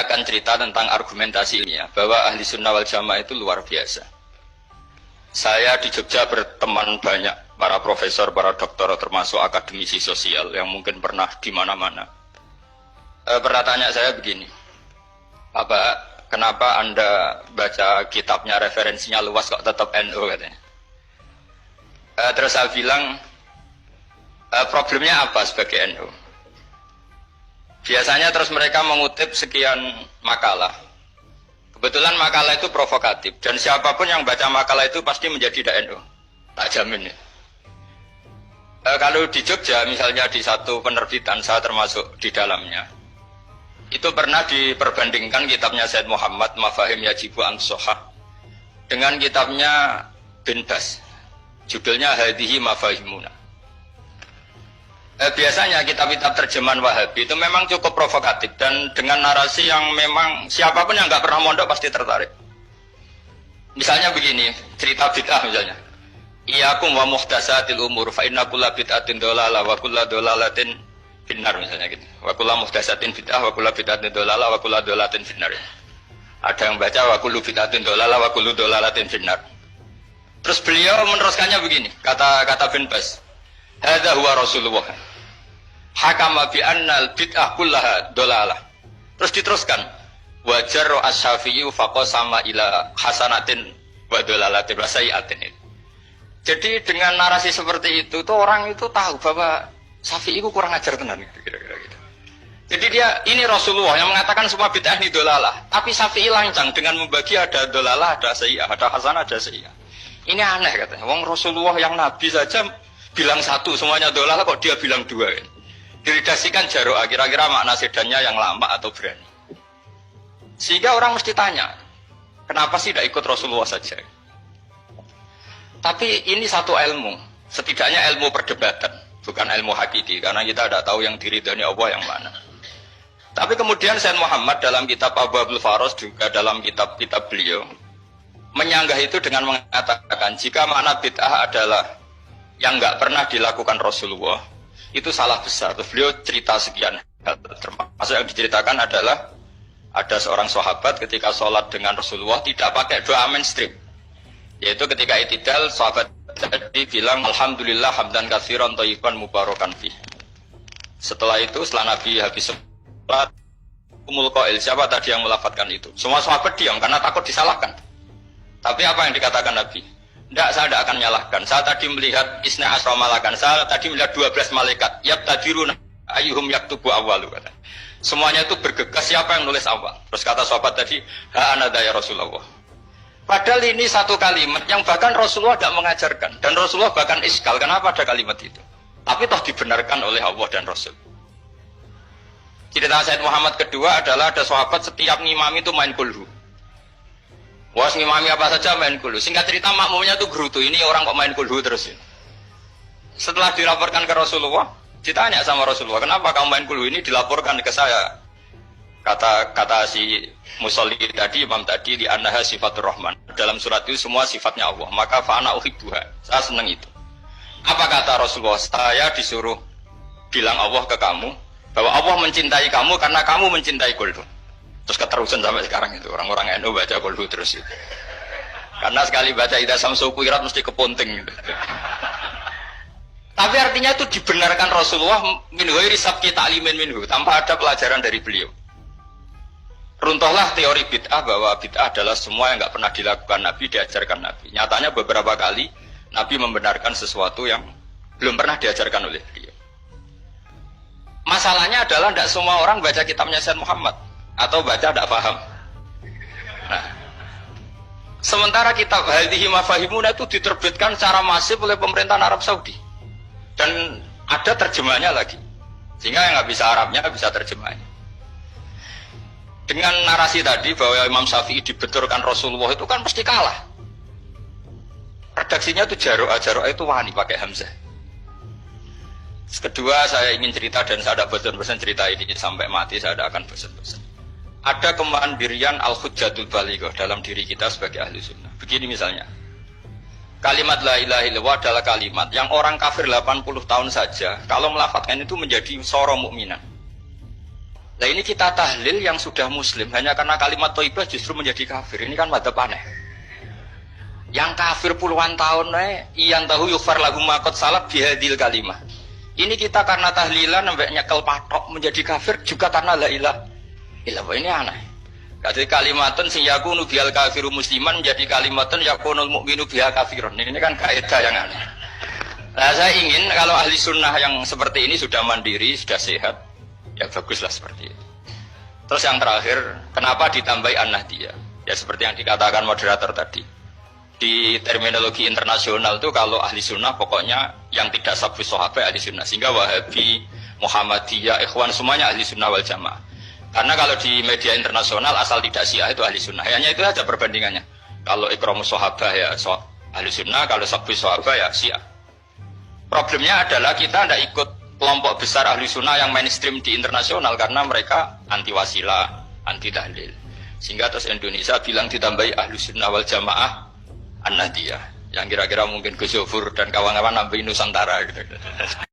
Saya akan cerita tentang argumentasi ini ya, bahwa ahli sunnah wal jamaah itu luar biasa. Saya di Jogja berteman banyak para profesor, para doktor, termasuk akademisi sosial yang mungkin pernah di mana-mana. Pernah tanya saya begini, Bapak, kenapa Anda baca kitabnya referensinya luas kok tetap NU katanya. Terus saya bilang, problemnya apa sebagai NU? Biasanya terus mereka mengutip sekian makalah. Kebetulan makalah itu provokatif dan siapapun yang baca makalah itu pasti menjadi NU. Tak jamin ya. Kalau di Jogja misalnya di satu penerbitan, saya termasuk di dalamnya, itu pernah diperbandingkan kitabnya Said Muhammad Mafahim Yajibu An-Sohah dengan kitabnya Bin Bas, judulnya Hadihi Mafahimuna. Biasanya kitab-kitab terjemahan Wahabi itu memang cukup provokatif dan dengan narasi yang memang siapapun yang nggak pernah mondok pasti tertarik. Misalnya begini, cerita bid'ah misalnya. Iyyakum wa muhdatsatil umur fa inna kulla bid'atin dhalalah wa kulla dhalalatin finnar misalnya gitu. Wa kulla muhdatsatin bid'ah wa kulla bid'atin dhalalah wa kulla dhalalatin finnar. Ada yang baca wa kullu bid'atin dhalalah wa kullu dhalalatin finnar. Terus beliau meneruskannya begini, kata Bin Bas. Hadza huwa Rasulullah. Hakama bi annal bid'ah kullaha dhalalah. Terus diteruskan. Wajar asy-Syafi'i faqasama ila hasanatin wa dhalalatin wa sayyi'atin. Jadi dengan narasi seperti itu tuh orang itu tahu bahwa Syafi'i itu kurang ajar tenan kira-kira gitu. Jadi dia ini Rasulullah yang mengatakan semua bid'ah ini dhalalah, tapi Syafi'i lancang dengan membagi ada dhalalah, ada sayyi'ah, ada hasanah, ada sayyi'ah. Ini aneh katanya. Wong Rasulullah yang nabi saja bilang satu, semuanya dhalalah kok dia bilang dua kan. Diredaksikan jaro'ah, kira-kira makna sedannya yang lama atau berani. Sehingga orang mesti tanya, kenapa sih tidak ikut Rasulullah saja? Tapi ini satu ilmu, setidaknya ilmu perdebatan, bukan ilmu hakiki, karena kita tidak tahu yang diridhani Allah yang mana. Tapi kemudian Sayyid Muhammad dalam kitab Abu Abdul Faros, juga dalam kitab-kitab beliau, menyanggah itu dengan mengatakan, jika makna bid'ah adalah yang nggak pernah dilakukan Rasulullah, itu salah besar. Terus beliau cerita sekian hal, termasuk yang diceritakan adalah ada seorang sahabat ketika sholat dengan Rasulullah tidak pakai doa mainstream, yaitu ketika i'tidal sahabat tadi bilang alhamdulillah hamdan katsiran thayyiban mubarakan fi. Setelah itu setelah Nabi habis sholat umul qail, siapa tadi yang melafadzkan itu? Semua sahabat diam karena takut disalahkan. Tapi apa yang dikatakan Nabi? Tidak, saya tidak akan nyalahkan. Saya tadi melihat isna asra malakan. Saya tadi melihat 12 malaikat. Yabtadiruna ayyuhum yaktubu awwalu kata. Semuanya itu bergegas siapa yang nulis awal. Terus kata sahabat tadi, ha anada ya Rasulullah. Padahal ini satu kalimat yang bahkan Rasulullah tidak mengajarkan. Dan Rasulullah bahkan iskal. Kenapa ada kalimat itu? Tapi toh dibenarkan oleh Allah dan Rasul. Cerita Sayyid Muhammad kedua adalah ada sahabat setiap ngimami itu main kulhu. Wah, ngimami apa saja main kulhu. Singkat cerita makmumnya tuh gerutu. Ini orang kok main kulhu terus. Setelah dilaporkan ke Rasulullah, ditanya sama Rasulullah, kenapa kamu main kulhu? Ini dilaporkan ke saya. Kata si musolli tadi, imam tadi, di annaha sifatur rahman. Dalam surat itu semua sifatnya Allah. Maka fa'ana uhibbuha. Saya senang itu. Apa kata Rasulullah? Saya disuruh bilang Allah ke kamu, bahwa Allah mencintai kamu karena kamu mencintai kulhu. Terus keterusan sampai sekarang itu orang-orang NU baca kulhu terus itu. Karena sekali baca idza samsu kuwirat mesti kepunting gitu. Tapi artinya itu dibenarkan Rasulullah min ghairi sabqi ta'limin minhu, tanpa ada pelajaran dari beliau. Runtuhlah teori bid'ah bahwa bid'ah adalah semua yang nggak pernah dilakukan Nabi, diajarkan Nabi. Nyatanya beberapa kali Nabi membenarkan sesuatu yang belum pernah diajarkan oleh beliau. Masalahnya adalah tidak semua orang baca kitabnya Sayyid Muhammad atau baca tidak paham. Nah, sementara kitab Hadihi Mafahimuna itu diterbitkan secara masif oleh pemerintahan Arab Saudi dan ada terjemahnya lagi, sehingga yang nggak bisa Arabnya bisa terjemahnya. Dengan narasi tadi bahwa Imam Syafi'i dibenturkan Rasulullah itu kan pasti kalah. Redaksinya itu jaro'ah itu wani pakai hamzah. Kedua, saya ingin cerita dan saya tidak bosan-bosan cerita ini sampai mati, saya tidak akan bosan-bosan. Ada kemandirian al-hujjatul balighah dalam diri kita sebagai ahli sunnah. Begini misalnya, kalimat la ilaha illallah adalah kalimat yang orang kafir 80 tahun saja kalau melafadzkan itu menjadi soro mukminan. Nah ini kita tahlil yang sudah muslim hanya karena kalimat thayyibah justru menjadi kafir. Ini kan madzhab aneh. Yang kafir puluhan tahun iyan tahu yufar lahu maqad salaf bihadil kalimah. Ini kita karena tahlilan sampai nyekel patok menjadi kafir juga karena la ilaha illallah. Ini aneh. Jadi kalimatun sing yakunu bihal kafiru musliman menjadi kalimatun yakunul mukminu biha kafirun. Ini kan kaidah yang aneh. Nah, saya ingin kalau ahli sunnah yang seperti ini sudah mandiri, sudah sehat, ya baguslah seperti itu. Terus yang terakhir, kenapa ditambahi an-nahdiyah? Ya seperti yang dikatakan moderator tadi. Di terminologi internasional itu kalau ahli sunnah pokoknya yang tidak sabus sahabat ahli sunnah. Sehingga Wahabi, Muhammadiyah, Ikhwan semuanya ahli sunnah wal jamaah. Karena kalau di media internasional asal tidak syiah itu ahli sunnah. Hanya itu aja perbandingannya. Kalau ikramus sahabat ya ahli sunnah, kalau sabus sahabat ya syiah. Problemnya adalah kita tidak ikut kelompok besar ahli sunnah yang mainstream di internasional karena mereka anti wasilah, anti tahlil. Sehingga terus Indonesia bilang ditambahi ahli sunnah wal jamaah an-nahdiyah. Yang kira-kira mungkin Gus Zofur dan kawan-kawan nambahin Nusantara gitu.